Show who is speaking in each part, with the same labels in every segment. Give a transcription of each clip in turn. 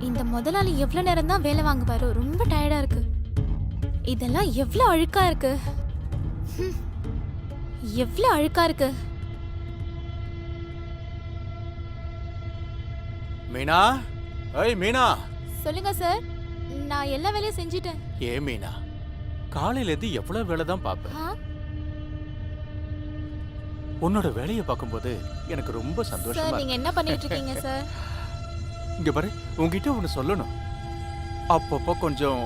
Speaker 1: இந்த முதலாளி எவ்வளவு நேரம் தான் வேலை வாங்குவாரோ? ரொம்ப டயர்டா இருக்கு. இதெல்லாம் எவ்வளவு அழுக்கா இருக்கு. ஹம். எவ்வளவு அழுக்கா இருக்கு.
Speaker 2: மீனா, ஏய் மீனா.
Speaker 1: சொல்லுங்க சார். நான் எல்லா வேலையும் செஞ்சிட்டேன்.
Speaker 2: ஏ மீனா, காலையில இருந்து எவ்வளவு வேலை தான் பாப்ப.
Speaker 1: ஆ?
Speaker 2: உன்னோட வேலையை பார்க்கும்போது எனக்கு ரொம்ப
Speaker 1: சார்
Speaker 2: சந்தோஷமா
Speaker 1: நீங்க என்ன பண்ணிட்டு இருக்கீங்க சார்?
Speaker 2: இங்க பாரு, உன்கிட்ட ஒன்னு சொல்லணும். அப்பப்போ கொஞ்சம்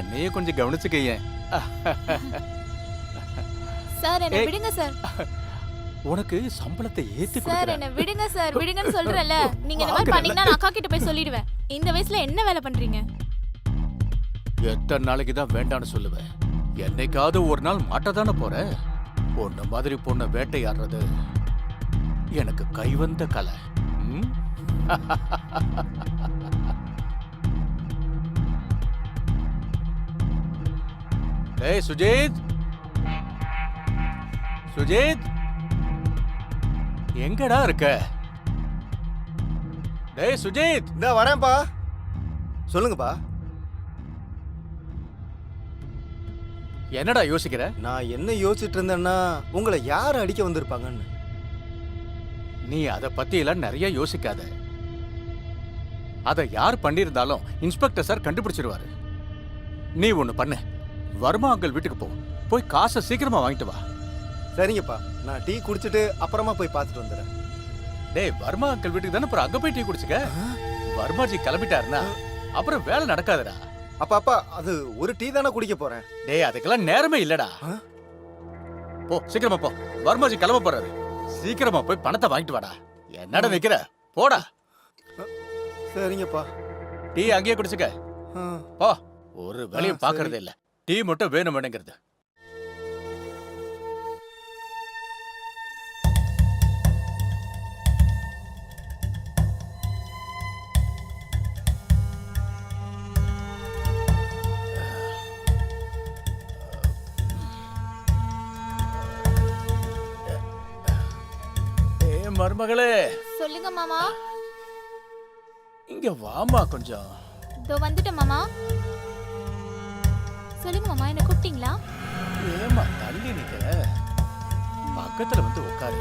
Speaker 2: என்னையே கொஞ்சம் கவனிச்சுக்கையேன்.
Speaker 1: சார் என்ன
Speaker 2: ஏய்.
Speaker 1: விடுங்க சார்.
Speaker 2: உனக்கு சம்பளத்தை ஏத்தி
Speaker 1: சார்
Speaker 2: கொடுக்குறேன்.
Speaker 1: என்ன விடுங்க சார். விடுங்கன்னு சொல்றேன்ல. நீங்க இந்த மாதிரி பண்ணீங்கன்னா நான் அக்கா கிட்ட போய் சொல்லிடுவேன். இந்த வயசுல என்ன வேலை பண்றீங்க?
Speaker 2: எத்தனை நாளைக்கு தான் வேண்டான்னு சொல்லுவேன். என்னைக்காவது ஒரு நாள் மாட்டதானே போற. பொண்ணு மாதிரி பொண்ணை வேட்டையாடுறது எனக்கு கைவந்த கலை. ம்? ஏய் சுஜித், சுஜித், எங்கடா இருக்க? டேய் சுஜித்.
Speaker 3: இந்த வரேன்ப்பா. சொல்லுங்கப்பா.
Speaker 2: என்னடா யோசிக்கிற?
Speaker 3: நான் என்ன யோசிச்சுட்டு இருந்தேன்னா உங்களை யார் அடிக்க வந்திருப்பாங்கன்னு.
Speaker 2: நீ அதை பத்தி எல்லாம் நிறைய யோசிக்காத. அதை யார் பண்ணியிருந்தாலும் இன்ஸ்பெக்டர் சார் கண்டுபிடிச்சிருவாரு. நீ ஒண்ணு பண்ணு, வர்மா அங்கிள் வீட்டுக்கு போ. போய் காசை சீக்கிரமா வாங்கிட்டு வா.
Speaker 3: சரிங்கப்பா, நான் டீ குடிச்சிட்டு அப்புறமா போய் பார்த்துட்டு வந்துடுறேன்.
Speaker 2: டேய், வர்மா அங்கிள் வீட்டுக்கு தானே, அப்புறம் அங்க போய் டீ குடிச்சுக்க. வர்மாஜி கிளம்பிட்டாருன்னா அப்புறம் வேலை நடக்காதுடா.
Speaker 3: அப்பா அது ஒரு டீ தானே குடிக்க போறேன்.
Speaker 2: டேய், அதுக்கெல்லாம் நேரமே இல்லடா. போ சீக்கிரமா போ, வர்மாஜி கிளம்ப போறாரு. சீக்கிரமா போய் பணத்தை வாங்கிட்டு வாடா. என்னடா நிக்கிற, போடா.
Speaker 3: சரிங்கப்பா.
Speaker 2: டீ அங்கேயே குடிச்சுக்க.
Speaker 3: ஆ.
Speaker 2: போ. ஒரு வேலையும்
Speaker 3: சரி.
Speaker 2: பாக்குறதே இல்ல. டீ மட்டும் வேணும்னுங்கிறது. மருமகளே,
Speaker 1: சொல்லுங்க மாமா.
Speaker 2: இங்க வாமா கொஞ்சம்.
Speaker 1: இதோ வந்துட்டேன் மாமா. சொல்லுங்க மாமா, என்ன கூப்பிட்டீங்களா?
Speaker 2: ஏமா தள்ளி நிக்கிற? பக்கத்துல வந்து உட்காரு.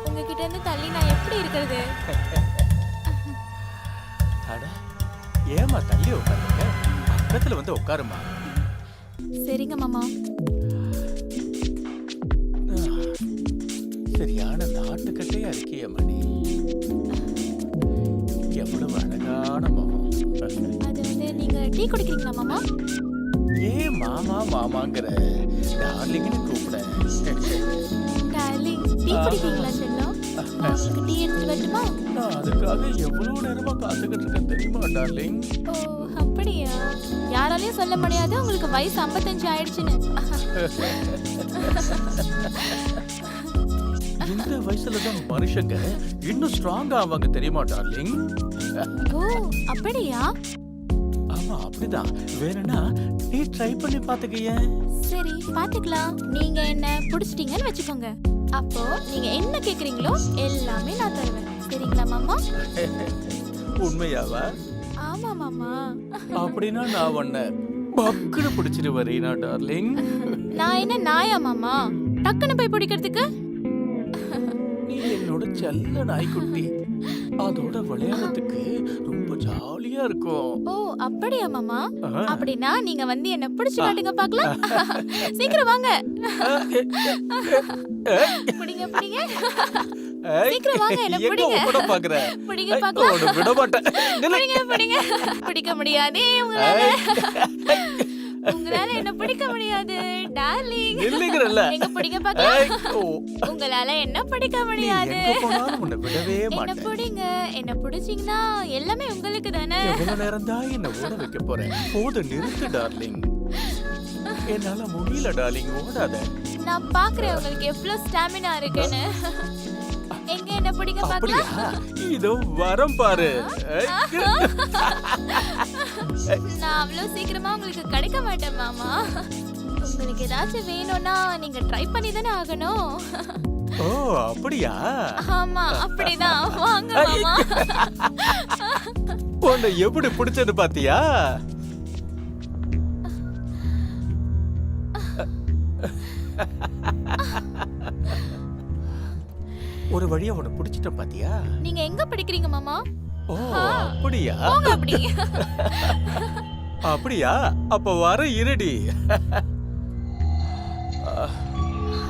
Speaker 1: உங்ககிட்ட இருந்து தள்ளி நான் எப்படி இருக்கிறது?
Speaker 2: அட, ஏமா தள்ளி உட்காருங்க? பக்கத்துல வந்து உட்காருமா.
Speaker 1: சரிங்க மாமா.
Speaker 2: சரியான நாட்டுக்கட்டையா இருக்கிய மணி. எவ்வளவு அழகான முகம்.
Speaker 1: அது வந்து நீங்க டீ குடிக்கிறீங்களா மாமா?
Speaker 2: ஏன் மாமா மாமாங்கிற? டார்லிங்னு கூப்பிட.
Speaker 1: டார்லிங், டீ குடிக்கிறீங்களா செல்லம்? நான் உங்களுக்கு டீ எடுத்து வரட்டுமா?
Speaker 2: நான் அதுக்காக எவ்வளவு நேரமா காத்துக்கிட்டு இருக்கேன் தெரியுமா டார்லிங்?
Speaker 1: ஓ அப்படியா? யாராலையும் சொல்ல முடியாது உங்களுக்கு வயசு 55 ஆயிடுச்சுன்னு.
Speaker 2: இந்த வயசுலதான் மனுஷங்க இன்னும் ஸ்ட்ராங்கா ஆவாங்க தெரியுமா டார்லிங்?
Speaker 1: ஓ அப்படியா?
Speaker 2: ஆமா அப்படிதான். வேணும்னா நீ ட்ரை பண்ணி பாத்துக்கிய.
Speaker 1: சரி பாத்துக்கலாம். நீங்க என்ன புடிச்சிட்டீங்கன்னு வச்சுக்கோங்க. அப்போ நீங்க என்ன கேக்குறீங்களோ எல்லாமே நான் தருவேன். சரிங்களா மாமா?
Speaker 2: உண்மையாவா?
Speaker 1: ஆமா மாமா.
Speaker 2: அப்படின்னா நான் உன்னை பக்குன்னு பிடிச்சிட்டு வரீனா டார்லிங்?
Speaker 1: நான் என்ன நாயா மாமா? டக்குன்னு போய் பிடிக்கிறதுக்கு?
Speaker 2: நீ என்னோட செல்ல நாய்க்குட்டி. அதோட விளையாடுறதுக்கு ரொம்ப ஜாலியா இருக்கும்.
Speaker 1: ஓ அப்படியா மாமா? அப்படின்னா நீங்க வந்து என்ன பிடிச்சு காட்டுங்க பார்க்கலாம். சீக்கிரம் வாங்க. பிடிங்க பிடிங்க. சீக்கிரம் வாங்க, என்ன பிடிங்க.
Speaker 2: எங்க பாக்குற?
Speaker 1: பிடிங்க பார்க்கலாம்.
Speaker 2: உன்னை விட மாட்டேன்.
Speaker 1: பிடிங்க பிடிங்க. பிடிக்க முடியாதே உங்களால. உங்களால என்ன பிடிக்க முடியாது டார்லிங்.
Speaker 2: இல்லங்கறல்ல.
Speaker 1: எங்க பிடிங்க பார்க்கலாம். உங்களால என்ன பிடிக்க முடியாது.
Speaker 2: எங்க போனாலும் உன்னை விடவே
Speaker 1: என்ன
Speaker 2: மாட்டேன்.
Speaker 1: பிடிங்க. என்ன பிடிச்சீங்கன்னா எல்லாமே உங்களுக்கு தானே.
Speaker 2: எவ்வளவு நேரம் தான் என்ன ஓட வைக்க போறேன்? போது நிறுத்து டார்லிங். என்னால முடியல டார்லிங், ஓடாத.
Speaker 1: நான் பாக்குறேன் உங்களுக்கு எவ்வளவு ஸ்டாமினா இருக்குன்னு. எங்க என்ன பிடிங்க
Speaker 2: அப்படியா?
Speaker 1: பார்க்கலாம்.
Speaker 2: இதோ வரம் பாரு.
Speaker 1: நான் அவ்வளவு சீக்கிரமா உங்களுக்கு கிடைக்க மாட்டேன் மாமா. உங்களுக்கு ஏதாச்சும் வேணும்னா நீங்க ட்ரை பண்ணி தானே ஆகணும்.
Speaker 2: ஓ அப்படியா?
Speaker 1: ஆமா அப்படிதான். வாங்க மாமா.
Speaker 2: உன்னை எப்படி பிடிச்சது பாத்தியா? ஒரு வழியா உன்னை பிடிச்சிட்ட பாத்தியா?
Speaker 1: நீங்க எங்க படிக்கிறீங்க மாமா?
Speaker 2: ஓ அப்படியா?
Speaker 1: போங்க அப்படி.
Speaker 2: அப்படியா? அப்ப வர இருடி.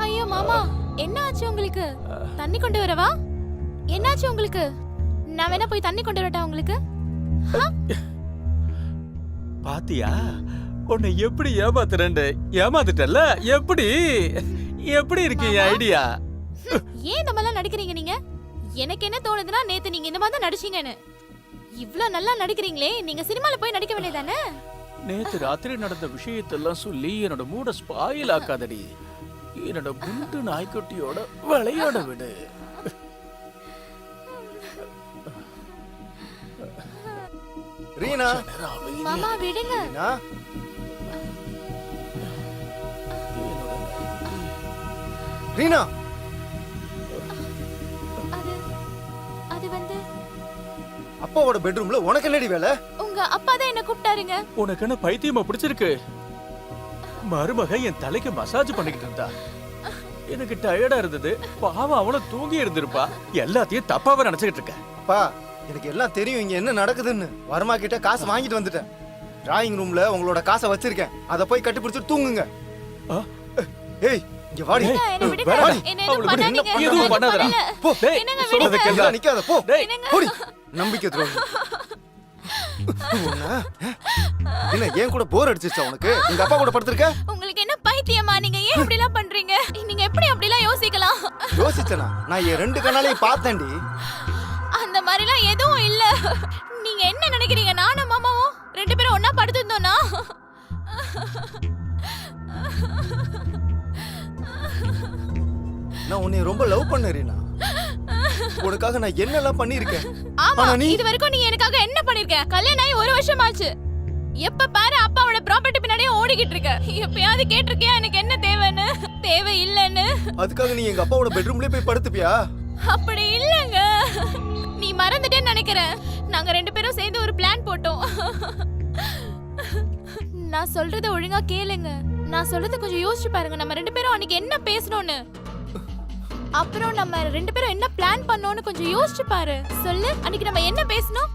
Speaker 1: ஐயோ மாமா, என்ன ஆச்சு உங்களுக்கு? தண்ணி கொண்டு வரவா? என்னாச்சு உங்களுக்கு? நான் வேணா போய் தண்ணி கொண்டு வரட்டா உங்களுக்கு?
Speaker 2: பாத்தியா உன்னை எப்படி ஏமாத்துறேன்னு? ஏமாத்துட்டல? எப்படி எப்படி இருக்கு என் ஐடியா?
Speaker 1: ஏன் இந்த மாதிரிலாம் நடிக்கிறீங்க நீங்க? எனக்கு என்ன தோணுதுன்னா, நேத்து நீங்க இந்த மாதிரி தான் நடிச்சீங்கன்னு. இவ்ளோ நல்லா நடிக்கிறீங்களே, நீங்க சினிமால போய் நடிக்க வேண்டியதானே?
Speaker 2: நேத்து ராத்திரி நடந்த விஷயத்தெல்லாம் சொல்லி என்னோட மூட ஸ்பாயில் ஆக்காதடி. என்னோட குண்டு நாய்க்குட்டியோட விளையாட விடு.
Speaker 3: ரீனா,
Speaker 1: மாமா விடுங்க.
Speaker 3: ரீனா, ரீனா,
Speaker 1: அது அது வந்து
Speaker 3: அப்பாவோட பெட்ரூம்ல உனக்கு என்னடி வேலை?
Speaker 1: உங்க அப்பா தான் என்ன கூப்பிட்டாருங்க.
Speaker 2: உனக்கு என்ன பைத்தியமா பிடிச்சிருக்கு? மருமக என் தலைக்கு மசாஜ் பண்ணிக்கிட்டு இருந்தா. எனக்கு டயர்டா இருந்தது. பாவம் அவளும் தூங்கி இருந்திருப்பா. எல்லாத்தையும் தப்பாவே நினைச்சுக்கிட்டு இருக்க.
Speaker 3: அப்பா, எனக்கு எல்லாம் தெரியும் இங்க என்ன நடக்குதுன்னு. வர்மா கிட்ட காசு வாங்கிட்டு வந்துட்டேன். டிராயிங் ரூம்ல உங்களோட காசை வச்சிருக்கேன். அத போய் கட்டி பிடிச்சிட்டு தூங்குங்க.
Speaker 2: ஆ?
Speaker 3: ஏய், இங்க வாடி.
Speaker 1: என்ன விடுங்க.
Speaker 3: வாடி.
Speaker 1: என்ன எதுவும்
Speaker 2: அவளுக்கு
Speaker 1: பண்ணாதீங்க.
Speaker 2: எதுவும்
Speaker 1: நான்
Speaker 2: பண்ணாதடா.
Speaker 1: பண்ணல.
Speaker 3: போ.
Speaker 2: டேய்,
Speaker 1: என்னங்க
Speaker 2: சொல்றத
Speaker 1: விடுங்க.
Speaker 2: கேளு.
Speaker 3: எல்லாம் நிக்காத, போ.
Speaker 2: டேய்,
Speaker 3: போடி. நம்பிக்கை துரோகி. உன்னை, என்ன ஏன் கூட போர் அடிச்சிருச்சா உனக்கு? உங்க அப்பா கூட படுத்திருக்க?
Speaker 1: உங்களுக்கு என்ன பைத்தியமா? நீங்க ஏன் இப்படி எல்லாம் பண்றீங்க? நீங்க எப்படி அப்படி எல்லாம் யோசிக்கலாம்?
Speaker 3: யோசிச்சனா? நான் என் ரெண்டு கண்ணாலையும் பார்த்தேன்டி.
Speaker 1: அந்த மாதிரி எல்லாம் எதுவும் இல்ல. நீங்க என்ன நினைக்கிறீங்க? நானும் மாமாவும் ரெண்டு பேரும் ஒண்ணா படுத்திருந்தோம்னா?
Speaker 3: நான் உன்னை ரொம்ப லவ் பண்ணேன் ரீனா. உனக்காக நான் என்னெல்லாம் பண்ணிருக்கேன்.
Speaker 1: ஆமா,
Speaker 3: ஆனா நீ
Speaker 1: இது வரைக்கும் நீ எனக்காக என்ன பண்ணிருக்க? கல்யாணம் ஆகி 1 வருஷம் ஆச்சு. எப்ப பாரு அப்பாவோட ப்ராப்பர்ட்டி பின்னாடியே ஓடிக்கிட்டு இருக்க. எப்பயாவது கேட்டிருக்கியா எனக்கு என்ன தேவைன்னு? தேவை இல்லன்னு.
Speaker 3: அதுக்காக நீ எங்க அப்பாவோட பெட்ரூம்லயே போய் படுத்துப்பியா?
Speaker 1: அப்படி இல்லங்க. நீ மறந்துட்டேன்னு நினைக்கிறேன். நாங்க 2 பேரும் சேர்ந்து ஒரு பிளான் போட்டோம். நான் சொல்றத ஒழுங்கா கேளுங்க. நான் சொல்றத கொஞ்சம் யோசிச்சு பாருங்க. நம்ம 2 பேரும் அன்னைக்கு என்ன பேசணும்னு, அப்புறம் நம்ம 2 பேரும் என்ன பிளான் பண்ணோம்னு கொஞ்சம் யோசிச்சு பாரு. சொல்லு, அன்னைக்கு நம்ம என்ன பேசணும்?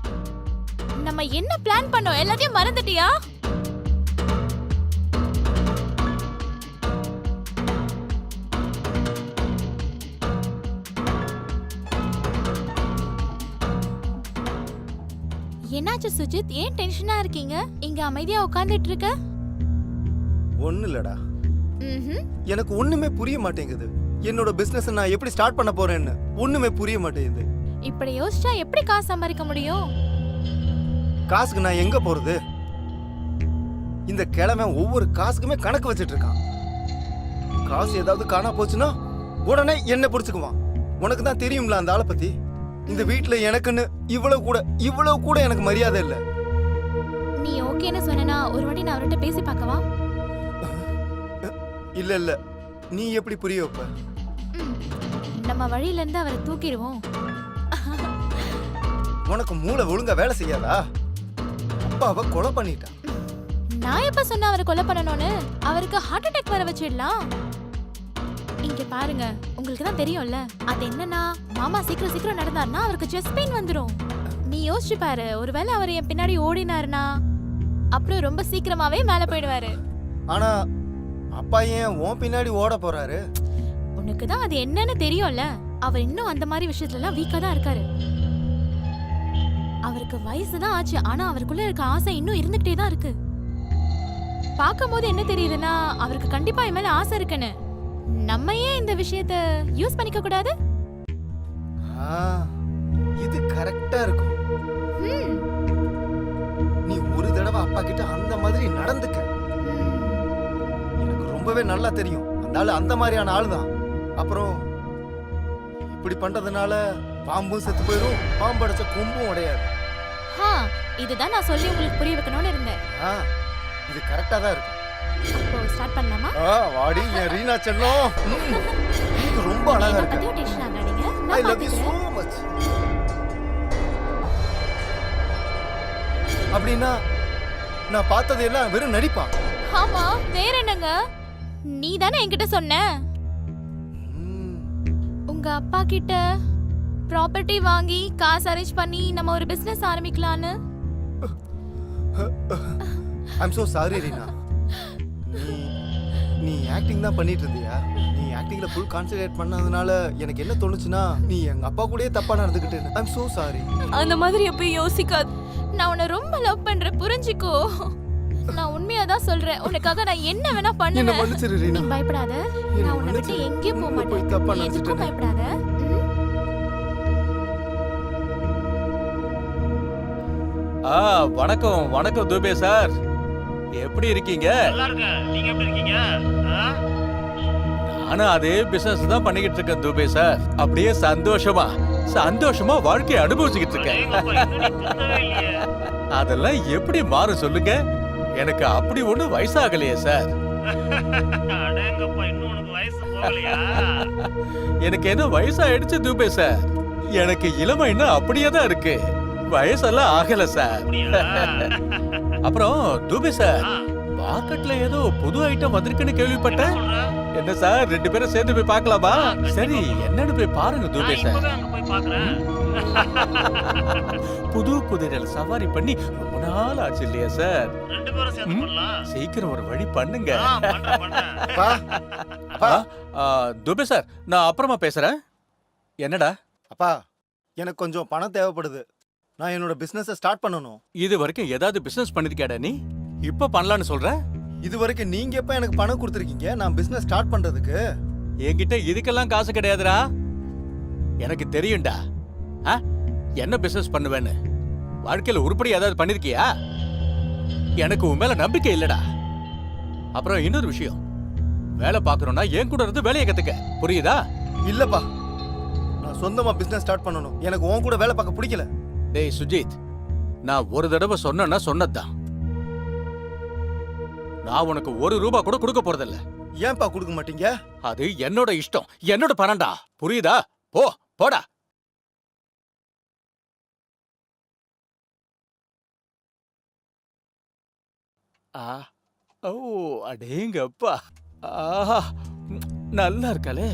Speaker 1: நம்ம என்ன பிளான் பண்ணோம்? எல்லாத்தையும் மறந்துட்டியா? என்னாச்சு சுஜித்? ஏன் டென்ஷனா இருக்கீங்க? இங்க அமைதியா உட்கார்ந்துட்டு இருக்க?
Speaker 3: ஒண்ணு இல்லடா.
Speaker 1: ம்ஹும்.
Speaker 3: எனக்கு ஒண்ணுமே புரிய மாட்டேங்குது. என்னோட பிசினஸ் நான் எப்படி ஸ்டார்ட் பண்ண போறேன்னு ஒண்ணுமே புரிய மாட்டேங்குது.
Speaker 1: இப்படி யோசிச்சா எப்படி காசு சம்பாதிக்க முடியும்?
Speaker 3: காசுக்கு நான் எங்க போறது? இந்த கிழமை ஒவ்வொரு காசுக்குமே கணக்கு வச்சிட்டு இருக்கான். காசு ஏதாவது காணா போச்சுன்னா உடனே என்ன பிடிச்சுக்குவான். உனக்கு தான் தெரியும்ல அந்த ஆளை பத்தி. இந்த வீட்டுல எனக்குன்னு இவ்வளவு கூட எனக்கு மரியாதை இல்ல.
Speaker 1: நீ ஓகேன்னு சொன்னா ஒரு வாட்டி நான் அவர்கிட்ட பேசி பார்க்கவா?
Speaker 3: இல்ல நீ எப்படி புரிய வைப்ப?
Speaker 1: ம். நம்ம வழியில இருந்து அவரை தூக்கிடுவோம்.
Speaker 3: உனக்கு மூளை ஒழுங்கா வேலை செய்யாதா? அப்பாவை கொலை பண்ணிட்டான்.
Speaker 1: நான் எப்ப சொன்ன அவரை கொலை பண்ணணும்னு? அவருக்கு ஹார்ட் அட்டாக் வர வச்சிடலாம். இங்க பாருங்க, உங்களுக்கு தான் தெரியும்ல. அது என்னன்னா, மாமா சீக்கிரம் நடந்தாருன்னா அவருக்கு செஸ்ட் பெயின் வந்துரும். நீ யோசிச்சு பாரு, ஒருவேளை அவர் என் பின்னாடி ஓடினாருன்னா அப்புறம் ரொம்ப சீக்கிரமாவே மேல போயிடுவாரு.
Speaker 3: ஆனா அப்பா ஏன் உன் பின்னாடி ஓட போறாரு?
Speaker 1: உனக்கு தான் அது என்னன்னு தெரியும்ல. அவர் இன்னும் அந்த மாதிரி விஷயத்துல எல்லாம் வீக்கா தான் இருக்காரு. அவருக்கு வயசு தான் ஆச்சு, ஆனா அவருக்குள்ள இருக்க ஆசை இன்னும் இருந்துகிட்டே தான் இருக்கு. பாக்கும்போது என்ன தெரியுதுன்னா, அவருக்கு கண்டிப்பா என் மேல ஆசை இருக்குன்னு. நம்ம ஏன் இந்த விஷயத்த யூஸ் பண்ணிக்க கூடாது?
Speaker 3: இது கரெக்டா இருக்கும்.
Speaker 1: ம்.
Speaker 3: நீ ஒரு தடவை அப்பா கிட்ட அந்த மாதிரி நடந்துக்க. எனக்கு ரொம்பவே நல்லா தெரியும் அந்த ஆளு அந்த மாதிரியான ஆளு தான். அப்புறம் இப்படி பண்றதுனால பாம்பும் செத்து போயிடும், பாம்பு அடைச்ச கொம்பும் உடையாது.
Speaker 1: இதுதான் நான் சொல்லி உங்களுக்கு புரிய வைக்கணும்னு இருந்தேன்.
Speaker 3: இது கரெக்டா தான் இருக்கும்.
Speaker 1: இப்போ ஸ்டார்ட் பண்ணலாமா?
Speaker 3: வாடி என் ரீனா செல்லம். நீங்க ரொம்ப அழகா
Speaker 1: பத்தி
Speaker 3: இருக்க.
Speaker 1: டென்ஷன் ஆகாதீங்க.
Speaker 3: I
Speaker 1: நான்
Speaker 3: love you so
Speaker 1: பாத்துக்கிறேன்.
Speaker 3: much. அப்படின்னா நான் பார்த்தது எல்லாம் வெறும் நடிப்பா?
Speaker 1: ஆமா, வேற என்னங்க? நீ தானே என்கிட்ட சொன்ன
Speaker 3: ம்,
Speaker 1: உங்க அப்பா கிட்ட ப்ராப்பர்ட்டி வாங்கி காசு அரேஞ்ச் பண்ணி நம்ம ஒரு பிசினஸ் ஆரம்பிக்கலான்னு.
Speaker 3: I'm so sorry Reena. நீ ஆக்டிங் தான் பண்ணிட்டு இருந்தியா? நீ ஆக்டிங்ல ஃபுல் கான்சென்ட்ரேட் பண்ணதுனால எனக்கு என்ன தோணுச்சுன்னா நீ எங்க அப்பா கூடயே தப்பா நடந்துக்கிட்டேன்னு. I'm so sorry.
Speaker 1: அந்த மாதிரி எப்ப யோசிக்காத. நான் உன்னை ரொம்ப லவ் பண்றேன், புரிஞ்சுக்கோ. நான் உண்மையா தான் சொல்றேன். உனக்காக நான் என்ன வேணா
Speaker 3: என்ன
Speaker 1: பண்ணுவேன்.
Speaker 3: மன்னிச்சிரு ரீனா.
Speaker 1: நீ பயப்படாத. நான் உன்னை விட்டு எங்கேயும் போக மாட்டேன்.
Speaker 3: தப்பா
Speaker 1: நீ எதுக்கும்
Speaker 3: நினைச்சிட்டேன்.
Speaker 1: பயப்படாத. ம்?
Speaker 2: வணக்கம் வணக்கம் துபே சார், எப்படி இருக்கீங்க?
Speaker 4: நல்லா இருக்கேன். நீங்க எப்படி இருக்கீங்க?
Speaker 2: நானும் அதே பிசினஸ் தான் பண்ணிக்கிட்டு இருக்கேன் துபே சார். அப்படியே சந்தோஷமா வாழ்க்கையை அனுபவிச்சுக்கிட்டு இருக்கேன்.
Speaker 4: அடேங்கப்பா, இன்னும் நீ திருந்தவே இல்லையே.
Speaker 2: அதெல்லாம் எப்படி மாறும் சொல்லுங்க? எனக்கு அப்படி ஒண்ணும் வயசாகலையே சார்.
Speaker 4: அடேங்கப்பா, இன்னும் உனக்கு வயசு போகலையா?
Speaker 2: எனக்கு என்ன வயசாயிடுச்சு துபே சார்? எனக்கு இளமை இன்னும் அப்படியே தான் இருக்கு, வயசெல்லாம் ஆகல சார்.
Speaker 4: அப்படியா?
Speaker 2: அப்புறம் துபே சார்,
Speaker 4: ஆ,
Speaker 2: மார்க்கெட்ல ஏதோ புது ஐட்டம் வந்திருக்குன்னு
Speaker 4: என்ன
Speaker 2: கேள்விப்பட்டேன்.
Speaker 4: சொல்ற?
Speaker 2: என்ன சார், 2 பேரும் சேர்ந்து போய் பார்க்கலாமா?
Speaker 4: கண்டிப்பா
Speaker 2: சரி,
Speaker 4: போலாம்.
Speaker 2: என்னன்னு போய் பாருங்க
Speaker 4: நான்
Speaker 2: துபே சார்.
Speaker 4: இப்பவே அங்க போய் பார்க்கறேன்.
Speaker 2: புது குதிரையில சவாரி பண்ணி ரொம்ப நாள் ஆச்சு இல்லையா சார்?
Speaker 4: 2 பேரும் சேர்ந்து
Speaker 2: ம்.
Speaker 4: பண்ணலாம்.
Speaker 2: சீக்கிரம் ஒரு வழி பண்ணுங்க.
Speaker 4: பண்றேன்.
Speaker 3: அப்பா, அப்பா,
Speaker 2: துபே சார், நான் அப்புறமா பேசுறேன். என்னடா?
Speaker 3: அப்பா, எனக்கு கொஞ்சம் பணம் தேவைப்படுது. நான் என்னோட பிசினஸை ஸ்டார்ட் பண்ணணும்.
Speaker 2: இது வரைக்கும் ஏதாவது பிசினஸ் பண்ணிருக்கியாடா நீ? இப்ப பண்ணலாம்னு சொல்ற?
Speaker 3: இது வரைக்கும் நீங்க எப்ப எனக்கு பணம் கொடுத்துருக்கீங்க நான் பிசினஸ் ஸ்டார்ட் பண்றதுக்கு?
Speaker 2: என்கிட்ட இதுக்கெல்லாம் காசு கிடையாதுடா. எனக்கு தெரியும்டா. ஆ? என்ன பிசினஸ் பண்ணுவேன்னு. வாழ்க்கையில உருப்படி ஏதாவது பண்ணிருக்கியா? எனக்கு உன் மேல நம்பிக்கை இல்லடா. அப்புறம் இன்னொரு விஷயம், வேலை பார்க்கறோம்னா என் கூட இருந்து வேலையை கத்துக்க, புரியுதா?
Speaker 3: இல்லப்பா, நான் சொந்தமா பிசினஸ் ஸ்டார்ட் பண்ணணும். எனக்கு உன் கூட வேலை பார்க்க பிடிக்கல.
Speaker 2: டேய் சுஜித், நான் ஒரு தடவை சொன்னேன்னா சொன்னதுதான். நான் உனக்கு ₹1 கூட கொடுக்க போறதில்ல.
Speaker 3: ஏன்பா கொடுக்க மாட்டீங்க?
Speaker 2: அது என்னோட இஷ்டம், என்னோட பணம்டா, புரியுதா? போடா. ஆ, ஓ, அடேங்கப்பா, ஆஹா, நல்லா இருக்கலே.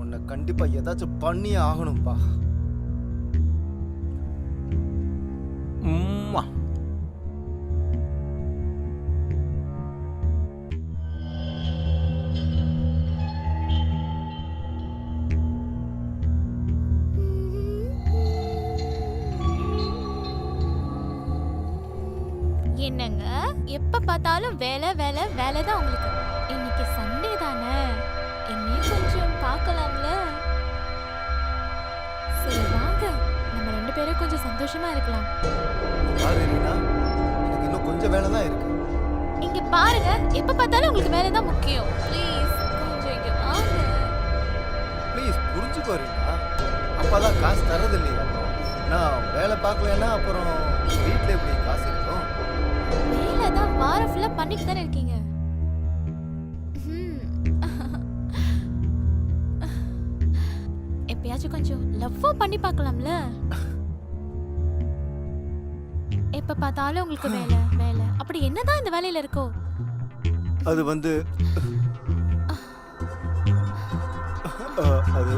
Speaker 3: உன்னை கண்டிப்பா ஏதாச்சும் பண்ணியே ஆகணும்ப்பா.
Speaker 2: உம்மா.
Speaker 1: என்னங்க, எப்ப பார்த்தாலும் வேலை வேலை வேலை தான் உங்களுக்கு. இன்னைக்கு சண்டே தானே, என்னையும் கொஞ்சம் பார்க்கலாம்ல. சரி வாங்க, நம்ம 2 பேரும் கொஞ்சம் சந்தோஷமா இருக்கலாம்.
Speaker 3: பாரு ரீனா, எனக்கு இன்னும் கொஞ்சம் வேலை தான் இருக்கு.
Speaker 1: இங்க பாருங்க, எப்ப பார்த்தாலும் உங்களுக்கு வேலை தான் முக்கியம். ப்ளீஸ் கொஞ்சம் இங்க வாங்க.
Speaker 3: ப்ளீஸ் புரிஞ்சுக்கோ ரீனா. அப்பாதான் காசு தரது இல்லையா? நான் வேலை பார்க்கலன்னா அப்புறம் வீட்டில் எப்படி காசு இருக்கும்?
Speaker 1: வேலை தான் வாரம் ஃபுல்லா பண்ணிட்டு தானே இருக்கீங்க. ம். எப்பயாச்சும் கொஞ்சம் லவ்வா பண்ணி பார்க்கலாம்ல. எப்ப பார்த்தாலும் உங்களுக்கு வேலை வேலை, அப்படி என்னதான் இந்த வேலையில இருக்கோ?
Speaker 3: அது வந்து அது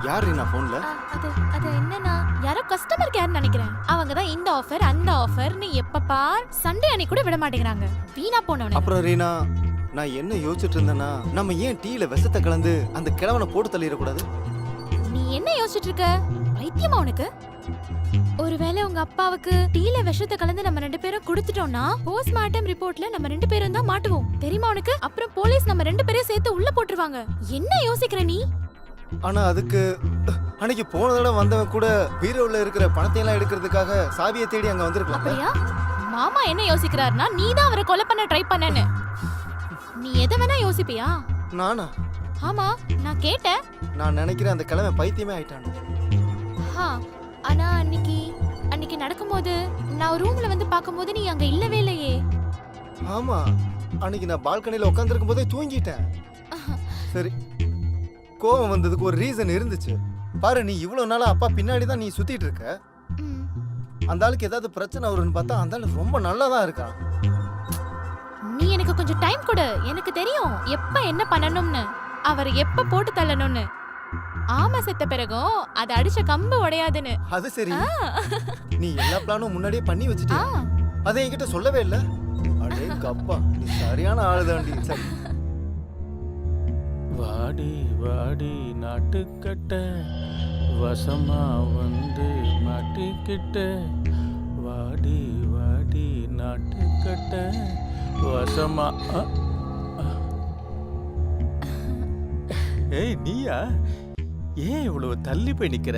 Speaker 3: யார் ரீனா ஃபோன்ல?
Speaker 1: அது அது என்னன்னா, யாரோ கஸ்டமர் கேர் நினைக்கிறேன். அவங்க தான் இந்த ஆஃபர் அந்த ஆஃபர்னு எப்ப பார் சண்டே அன்னைக்கு கூட விட மாட்டேங்கிறாங்க. வீணா போனவனே.
Speaker 3: அப்புறம் ரீனா, நான் என்ன யோசிச்சுட்டு இருந்தேன்னா நம்ம ஏன் டீல விஷத்தை கலந்து அந்த கிழவனை போட்டு தள்ளிடக்கூடாது?
Speaker 1: நீ என்ன யோசிச்சுட்டு இருக்க? பைத்தியமா உனக்கு? ஒருவேளை உங்க அப்பாவுக்கு டீல விஷத்தை கலந்து நம்ம 2 பேரும் கொடுத்துட்டோம்னா போஸ்ட்மார்ட்டம் ரிப்போர்ட்ல நம்ம 2 பேரும் தான் மாட்டுவோம், தெரியுமா உனக்கு? அப்புறம் போலீஸ் நம்ம 2 பேரையும் சேர்த்து உள்ள போட்டுருவாங்க. என்ன யோசிக்கிற நீ?
Speaker 3: ஆனா அதுக்கு அன்னைக்கு போன தடவை வந்தவன் கூட பீரோல இருக்கிற பணத்தையெல்லாம் எடுக்கிறதுக்காக சாவியை தேடி அங்க வந்திருக்கலாம்.
Speaker 1: அப்படியா? மாமா என்ன யோசிக்கிறாருன்னா நீ தான் அவரை கொலை பண்ண ட்ரை பண்ணேன்னு. நீ எதை வேணா யோசிப்பியா?
Speaker 3: நானா?
Speaker 1: ஆமா, நான் கேட்டேன்.
Speaker 3: நான் நினைக்கிறேன் அந்த கிழமை பைத்தியமே ஆயிட்டான்.
Speaker 1: ஆனா அன்னைக்கு நடக்கும்போது நான் ரூம்ல வந்து பாக்கும்போது நீ அங்க இல்லவே இல்லையே.
Speaker 3: ஆமா, அன்னைக்கு நான் பால்கனில உட்காந்துருக்கும் போதே தூங்கிட்டேன். சரி, கோவம் வந்ததுக்கு ஒரு ரீசன் இருந்துச்சு. பாரு, நீ இவ்வளவு நாளா அப்பா பின்னாடி தான் நீ சுத்திட்டு இருக்க.
Speaker 1: ம்.
Speaker 3: அந்த ஆளுக்கு ஏதாவது பிரச்சனை வரும்னு பார்த்தா அந்த ஆளு ரொம்ப நல்லா தான் இருக்கான்.
Speaker 1: நீ எனக்கு கொஞ்சம் டைம் கொடு. எனக்கு தெரியும் எப்ப என்ன பண்ணணும்னு, அவர் எப்ப போட்டு தள்ளணும்னு. ஆமா, செத்த பிறகும் அது அடிச்ச கம்பு உடையாதுன்னு.
Speaker 3: அது சரி, நீ எல்லா பிளானும் முன்னாடியே பண்ணி
Speaker 1: ஆ,
Speaker 3: வச்சுட்டியா? அதை என்கிட்ட சொல்லவே இல்ல. அடே கப்பா, நீ சரியான ஆளுதாண்டி. சரி,
Speaker 2: வாடி வாடி நாட்டுக்கட்ட வசமா வந்து மாட்டிக்கிட்ட, வாடி வாடி நாட்டுக்கட்ட வசமா ஏய் நீயா? ஏன் இவ்வளவு தள்ளி போய் நிக்கிற?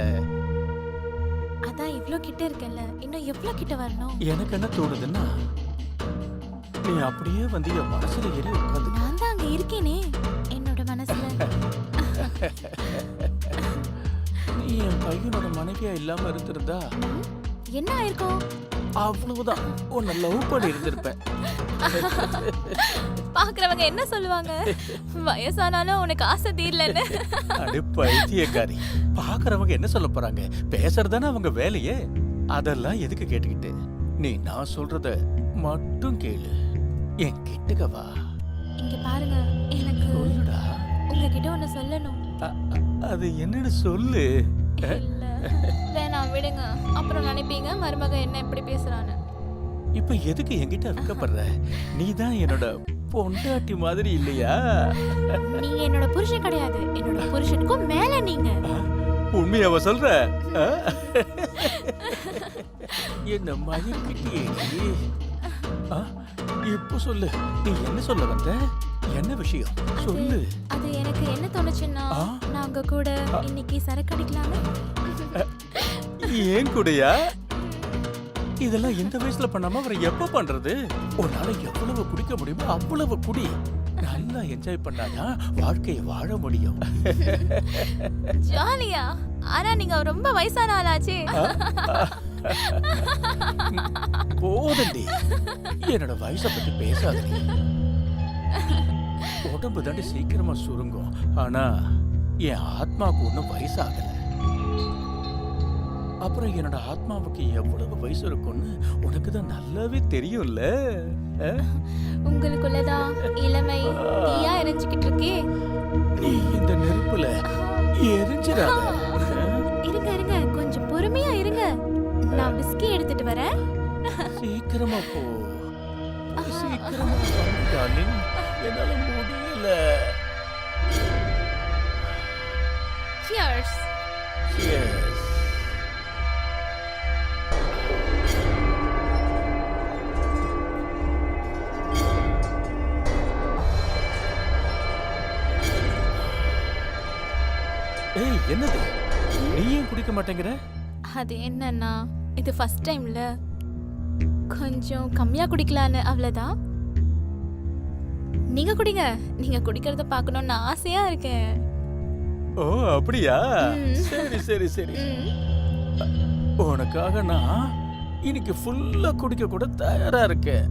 Speaker 1: அதான் இவ்ளோ கிட்ட இருக்கேன்ல, இன்னும் எவ்வளவு கிட்ட வரணும்?
Speaker 2: எனக்கு என்ன தோணுதுன்னா, நீ அப்படியே வந்து என் மனசுல ஏறி உட்காந்து.
Speaker 1: நான் தான் அங்க இருக்கேனே என்னோட மனசுல.
Speaker 2: நீ என் பையனோட மனைவியா இல்லாம இருந்திருந்தா
Speaker 1: ம், என்ன ஆயிருக்கும்?
Speaker 2: அவ்வளவுதான், உன்னை லவ் பண்ணி இருந்திருப்பேன்.
Speaker 1: பாக்குறவங்க என்ன சொல்லுவாங்க? வயசானாலும் உனக்கு ஆசை தீரலன்னு.
Speaker 2: அடு பைத்தியக்காரி, பாக்குறவங்க என்ன சொல்ல போறாங்க? பேசுறதானே அவங்க வேலையே. அதெல்லாம் எதுக்கு கேட்டுக்கிட்டு? நீ நான் சொல்றத மட்டும் கேளு. என் கிட்டக்க வா.
Speaker 1: இங்க பாருங்க, எனக்கு
Speaker 2: சொல்லுடா.
Speaker 1: உங்ககிட்ட ஒண்ணு சொல்லணும்.
Speaker 2: அது என்னன்னு சொல்லு.
Speaker 1: இல்ல, வேணாம் விடுங்க. அப்புறம் நினைப்பீங்க மருமக என்ன இப்படி பேசுறான்னு.
Speaker 2: இப்ப எதுக்கு என்கிட்ட வைக்கப்படுற? நீ தான் என்னோட பொண்டாட்டி மாதிரி இல்லையா?
Speaker 1: நீங்க என்னோட புருஷன் கிடையாது, என்னோட புருஷனுக்கும் மேல நீங்க.
Speaker 2: உண்மையாவ சொல்ற? என்ன மயக்கிட்டியே நீ. இப்போ சொல்லு, நீ என்ன சொல்ல வந்த? என்ன விஷயம் சொல்லு.
Speaker 1: அது எனக்கு என்ன தோணுச்சுன்னா,
Speaker 2: ஆ?
Speaker 1: நான் உங்க கூட இன்னைக்கு சரக்கு அடிக்கலாமே.
Speaker 2: ஏன் கூடயா? இதெல்லாம் இந்த வயசுல பண்ணாம அப்புறம் எப்ப பண்றது? உன்னால எவ்வளவு குடிக்க முடியுமோ அவ்வளவு குடி. நல்லா என்ஜாய் பண்ணாதான் வாழ்க்கையை வாழ முடியும்.
Speaker 1: ஜாலியா? ஆனா நீங்க ரொம்ப வயசான ஆளாச்சே.
Speaker 2: போதண்டி, என்னோட வயசை பத்தி பேசாதடி. உடம்பு தாண்டி சீக்கிரமா சுருங்கும், ஆனா என் ஆத்மாவுக்கு ஒன்றும் வயசாகல. அப்புறம் என்னோட ஆத்மாவுக்கு எவ்வளவு வயசு இருக்கும்னு உனக்கு தான் நல்லாவே தெரியும்ல.
Speaker 1: உங்களுக்குள்ளதான் இளமை தீயா எரிஞ்சுக்கிட்டு இருக்கே.
Speaker 2: நீ இந்த நெருப்புல எரிஞ்சிடாத.
Speaker 1: இருங்க இருங்க, கொஞ்சம் பொறுமையா இருங்க. நான் விஸ்கி எடுத்துட்டு வரேன்.
Speaker 2: சீக்கிரமா போ, சீக்கிரமா டார்லிங், என்னால முடியல.
Speaker 1: Cheers.
Speaker 2: Yes. ஏய், என்னது? நீ ஏன் குடிக்க மாட்டேங்கிற?
Speaker 1: அது என்னன்னா, இது ஃபர்ஸ்ட் டைம்ல கொஞ்சம் கம்மியா குடிக்கலான்னு, அவ்வளவுதான். நீங்க குடிங்க. நீங்க குடிக்கிறத பார்க்கணும்னு ஆசையா இருக்கேன்.
Speaker 2: ஓ அப்படியா?
Speaker 1: ம்.
Speaker 2: சரி சரி சரி.
Speaker 1: ம்.
Speaker 2: உனக்காக நான் இன்னைக்கு ஃபுல்லா குடிக்க கூட தயாரா இருக்கேன்.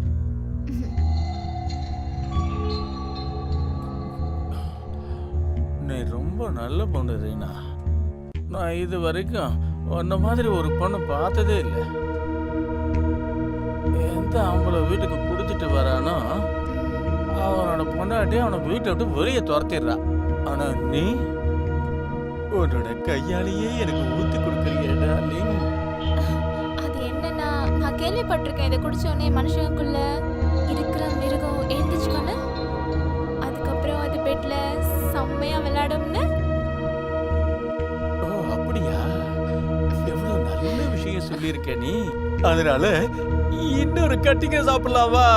Speaker 2: நீ ரொம்ப நல்ல பொண்ணு ரீனா. நான் இது வரைக்கும் உன்ன மாதிரி ஒரு பொண்ணு பார்த்ததே இல்லை. எந்த ஆம்பளை வீட்டுக்கு குடிச்சிட்டு வரானோ அவனோட பொண்டாட்டி அவனை வீட்டை விட்டு வெளியே துரத்திடுறான். ஆனா நீ உன்னோட கையாலேயே எனக்கு ஊத்தி கொடுக்குறியே டார்லிங்.
Speaker 1: அது என்னன்னா, நான் கேள்விப்பட்டிருக்கேன் இதை குடிச்ச உடனே மனுஷனுக்குள்ள இருக்கிற மிருகம் எழுந்துச்சுக்கோன்னு, அதுக்கப்புறம் அது பெட்ல செம்மையா விளையாடும்னு.
Speaker 2: ஓ அப்படியா? எவ்வளவு நல்ல விஷயம் சொல்லியிருக்க நீ. அதனால இன்னொரு கட்டிங்க சாப்பிடலாமா?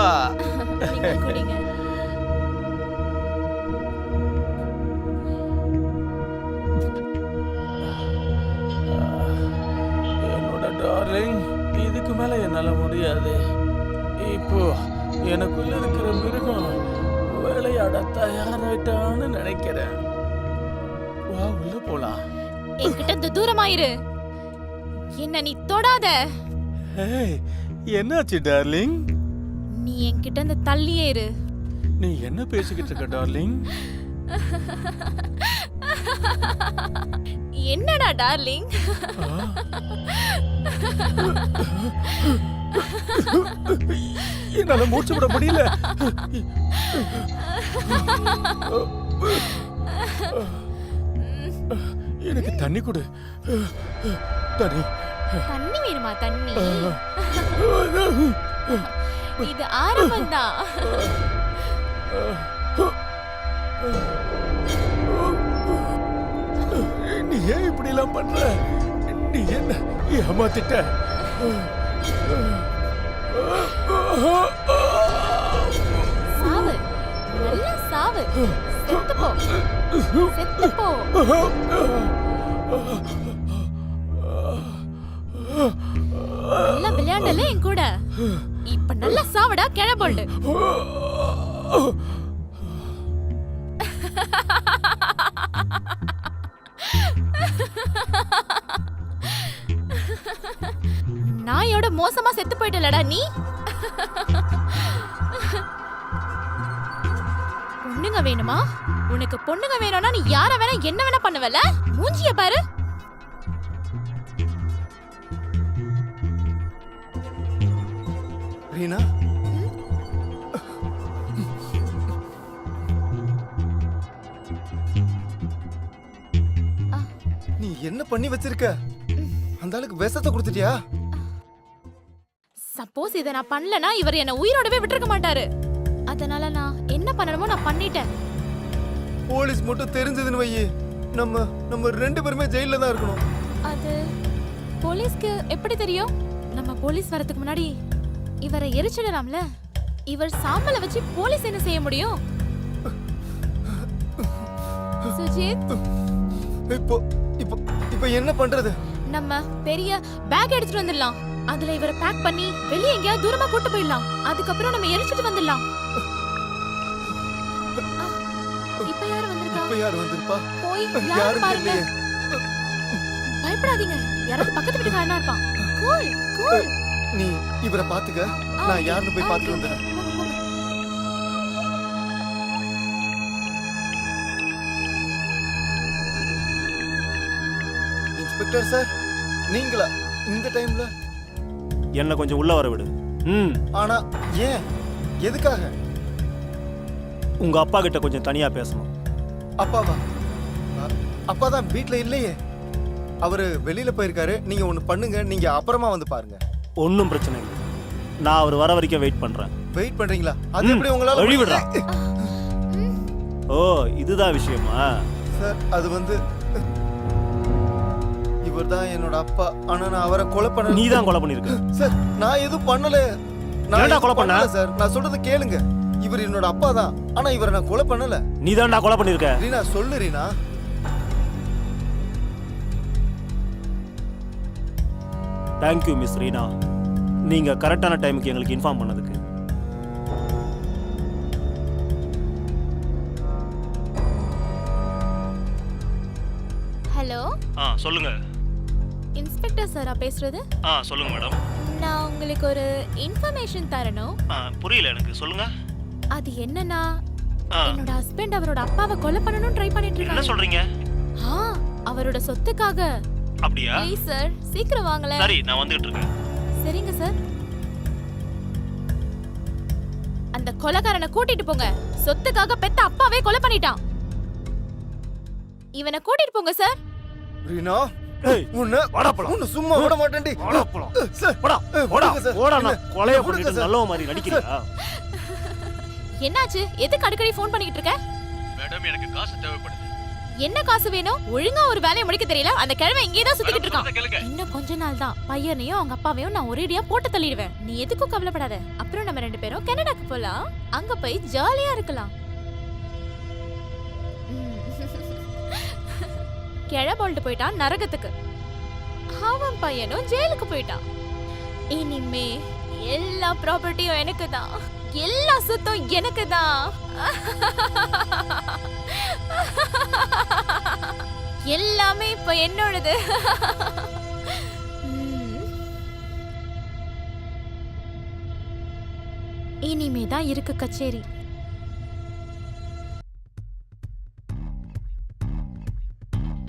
Speaker 1: நீங்க குடிங்க.
Speaker 2: என்னோட டார்லிங், இதுக்கு மேல என்னால முடியாது. இப்போ எனக்குள்ள இருக்கிற மிருகம் விளையாட தயாராயிட்டான்னு நினைக்கிறேன். வா உள்ள போலாம்.
Speaker 1: என்கிட்ட இருந்து தூரமாயிரு. என்ன நீ தொடாத.
Speaker 2: ஏய், என்னாச்சு டார்லிங்?
Speaker 1: நீ என்கிட்ட இருந்து தள்ளியே இரு.
Speaker 2: நீ என்ன பேசிக்கிட்டு இருக்க டார்லிங்?
Speaker 1: என்னடா டார்லிங்?
Speaker 2: என்னால மூச்சு விட முடியல. எனக்கு தண்ணி கொடு. தண்ணி.
Speaker 1: தண்ணி வேணுமா? தண்ணி இது ஆரம்பம் தான்.
Speaker 2: நீ ஏன் இப்படி எல்லாம் பண்ற? நீ என்ன ஏமாத்திட்ட?
Speaker 1: சாவு, நல்லா சாவு. செத்து போ, செத்து போ. நல்லா விளையாண்டல என் கூட. இப்ப நல்லா சாவடா கிழபோல்டு. நாயோட மோசமா செத்து போயிட்டலடா நீ. பொண்ணுங்க வேணுமா? உனக்கு பொண்ணுங்க வேணும்னா நீ யார வேணா என்ன வேணா பண்ணுவல. மூஞ்சிய பாரு.
Speaker 3: ரீனா, நீ என்ன பண்ணி வச்சிருக்க? அந்த ஆளுக்கு விஷத்தை கொடுத்துட்டியா?
Speaker 1: சப்போஸ் இத நான் பண்ணலனா இவர் என்ன உயிரோடவே விட்டுருக்க மாட்டாரு. அதனால நான் என்ன பண்ணணுமோ நான் பண்ணிட்டேன்.
Speaker 3: போலீஸ் மட்டும் தெரிஞ்சதுன்னு வையே, நம்ம ரெண்டு பேருமே ஜெயில தான் இருக்கணும்.
Speaker 1: அது போலீஸ்க்கு எப்படி தெரியும்? நம்ம போலீஸ் வரதுக்கு முன்னாடி இவரை எரிச்சிடலாம்ல. இவர் சாம்பலை வச்சு போலீஸ் என்ன செய்ய முடியும்? சுஜித்,
Speaker 3: இப்போ இப்போ இப்போ என்ன பண்றது?
Speaker 1: நம்ம பெரிய பேக் எடுத்துட்டு வந்துடலாம். அதுல இவரை பேக் பண்ணி வெளிய எங்கேயாவது தூரமா கூட்டு போயிடலாம். அதுக்கப்புறம் நம்ம எரிச்சிட்டு வந்துடலாம். இப்ப யாரு வந்திருக்கா?
Speaker 3: இப்ப யார் வந்திருப்பா?
Speaker 1: போய் யாரு
Speaker 3: யாரும்
Speaker 1: பாருங்க.
Speaker 3: இல்லையே.
Speaker 1: பயப்படாதீங்க, யாராவது பக்கத்து வீட்டுக்காரனா இருப்பான். Cool cool.
Speaker 3: நீ இவரை பாத்துக்க, நான் யாருன்னு போய் பாத்துட்டு வந்துடுறேன். இன்ஸ்பெக்டர் சார், நீங்களா இந்த டைம்ல?
Speaker 5: என்ன கொஞ்சம் உள்ள வர விடு.
Speaker 3: ஆனா ஏன், எதுக்காக?
Speaker 5: உங்க அப்பா கிட்ட கொஞ்சம் தனியா பேசணும்.
Speaker 3: அப்பாவா? அப்பா தான் வீட்ல இல்லையே, அவரு வெளியில போயிருக்காரு. நீங்க ஒண்ணு பண்ணுங்க, நீங்க அப்புறமா வந்து பாருங்க.
Speaker 5: ஒன்றும் பிரச்சனை இல்லை, நான் அவர் வர வரைக்கும் வெயிட் பண்றேன்.
Speaker 3: வெயிட் பண்றீங்களா? அது எப்படி உங்களால
Speaker 5: வழி விடுறா.
Speaker 3: முடியும்?
Speaker 5: ஓ, இதுதான் விஷயமா?
Speaker 3: சார், அது வந்து இவர் தான் என்னோட அப்பா. ஆனா நான் அவரை கொலை பண்ணல.
Speaker 5: நீ தான் கொலை பண்ணிருக்க.
Speaker 3: சார், நான் எதுவும் பண்ணல. நான்
Speaker 5: ஏன்டா
Speaker 3: எதுவும்
Speaker 5: கொலை பண்ண?
Speaker 3: பண்ணல சார். நான் சொல்றது கேளுங்க. இவர் என்னோட அப்பா தான், ஆனா இவரை நான் கொலை பண்ணல.
Speaker 5: நீ தான்டா கொலை பண்ணிருக்க.
Speaker 3: ரீனா, சொல்லு ரீனா.
Speaker 5: தேங்க்யூ மிஸ் ரீனா, நீங்க கரெக்டான டைமுக்கு எங்களுக்கு இன்ஃபார்ம் பண்ணதுக்கு.
Speaker 1: ஹலோ,
Speaker 5: சொல்லுங்க.
Speaker 1: இன்ஸ்பெக்டர் சாரா பேசுறது?
Speaker 5: சொல்லுங்க மேடம்.
Speaker 1: நான் உங்களுக்கு ஒரு இன்ஃபர்மேஷன் தரணும்.
Speaker 5: புரியல எனக்கு, சொல்லுங்க.
Speaker 1: அது என்னன்னா, என்னோட ஹஸ்பண்ட் அவரோட அப்பாவை கொலை பண்ணனும் ட்ரை பண்ணிட்டு இருக்காங்க.
Speaker 5: என்ன சொல்றீங்க?
Speaker 1: அவரோட சொத்துக்காக.
Speaker 5: அப்படியா?
Speaker 1: ப்ளீஸ் சார், சீக்கிரம் வாங்களேன்.
Speaker 5: சரி, நான் வந்துட்டு இருக்கேன்.
Speaker 1: சரிங்க சார். அந்த கொலைகாரனை கூட்டிட்டு போங்க. சொத்துக்காக பெத்த அப்பாவே கொலை பண்ணிட்டான். இவனை கூட்டிட்டு போங்க சார்.
Speaker 3: ரீனா,
Speaker 5: ஏய்,
Speaker 3: உன்னை
Speaker 5: வாடா போலாம்.
Speaker 3: உன்னை சும்மா விட மாட்டேன்டி.
Speaker 5: வாடா போலாம்.
Speaker 3: சார்,
Speaker 5: போடா, போடா,
Speaker 3: விடுங்க சார்.
Speaker 5: போடா. நான் கொலைய
Speaker 3: விடுங்க
Speaker 5: பண்ணிட்டு
Speaker 3: சார்.
Speaker 5: நல்லவ மாதிரி நடிக்கிறியா?
Speaker 1: என்னாச்சு? எதுக்கு அடிக்கடி ஃபோன் பண்ணிட்டு இருக்க?
Speaker 2: மேடம், எனக்கு காசு தேவைப்படுது.
Speaker 1: என்ன காசு வேணும்? ஒழுங்கா ஒரு வேலையை முடிக்க தெரியல. அந்த கிழமை இங்கே தான் சுத்திக்கிட்டு இருக்கான். இன்னும் கொஞ்ச நாள் தான் பையனையும் அவங்க அப்பாவையும் நான் ஒரேடியா போட்டு தள்ளிடுவேன். நீ எதுக்கும் கவலைப்படாத. அப்புறம் நம்ம ரெண்டு பேரும் கனடாக்கு போலாம். அங்க போய் ஜாலியா இருக்கலாம். கிழபோல்டு போயிட்டான் நரகத்துக்கு. அவன் பையனும் ஜெயிலுக்கு போயிட்டான். இனிமே எல்லா ப்ராப்பர்ட்டியும் எனக்கு தான், எல்லா சொத்தும் எனக்கு தான். எல்லாமே இப்ப என்னோடது. இனிமே தான் இருக்கு கச்சேரி.